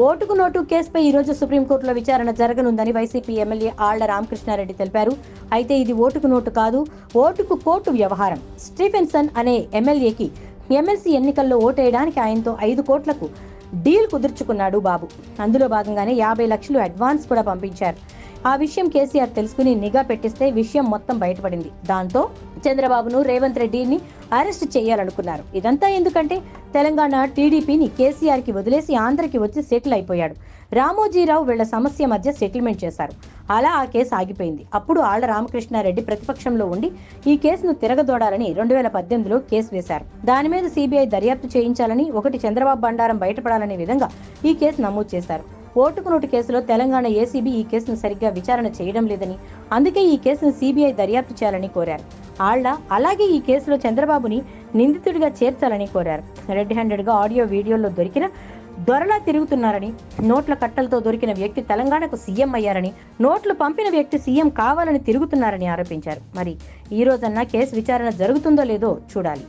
ఓటుకు నోటు కేసుపై ఈ రోజు సుప్రీంకోర్టులో విచారణ జరగనుందని వైసీపీ ఎమ్మెల్యే ఆళ్ల రామకృష్ణారెడ్డి తెలిపారు. అయితే ఇది ఓటుకు నోటు కాదు, ఓటుకు కోర్టు వ్యవహారం. స్టీఫెన్సన్ అనే ఎమ్మెల్యేకి ఎమ్మెల్సీ ఎన్నికల్లో ఓటేయడానికి ఆయనతో 5 కోట్లకు డీల్ కుదుర్చుకున్నాడు బాబు. అందులో భాగంగానే 50 లక్షలు అడ్వాన్స్ కూడా పంపించారు. ఆ విషయం కేసీఆర్ తెలుసుకుని నిఘా పెట్టిస్తే విషయం మొత్తం బయటపడింది. దాంతో చంద్రబాబును, రేవంత్ రెడ్డిని అరెస్ట్ చేయాలనుకున్నారు. ఇదంతా ఎందుకంటే తెలంగాణ టీడీపీని కేసీఆర్కి వదిలేసి ఆంధ్రకి వచ్చి సెటిల్ అయిపోయాడు. రామోజీరావు వీళ్ల సమస్య మధ్య సెటిల్మెంట్ చేశారు. అలా ఆ కేసు ఆగిపోయింది. అప్పుడు ఆళ్ల రామకృష్ణారెడ్డి ప్రతిపక్షంలో ఉండి ఈ కేసును తిరగదోడాలని 2018లో కేసు వేశారు. దాని మీద సిబిఐ దర్యాప్తు చేయించాలని, ఒకటి చంద్రబాబు బండారం బయటపడాలనే విధంగా ఈ కేసు నమోదు చేశారు. ఓటుకు నోటు కేసులో తెలంగాణ ఏసీబీ ఈ కేసును సరిగ్గా విచారణ చేయడం లేదని, అందుకే ఈ కేసును సిబిఐ దర్యాప్తు చేయాలని కోరారు. ఆళ్ల అలాగే ఈ కేసులో చంద్రబాబుని నిందితుడిగా చేర్చాలని కోరారు. రెడ్ హ్యాండెడ్గా ఆడియో వీడియోల్లో దొరికిన దొరలా తిరుగుతున్నారని, నోట్ల కట్టలతో దొరికిన వ్యక్తి తెలంగాణకు సీఎం అయ్యారని, నోట్లు పంపిన వ్యక్తి సీఎం కావాలని తిరుగుతున్నారని ఆరోపించారు. మరి ఈ రోజన్నా కేసు విచారణ జరుగుతుందో లేదో చూడాలి.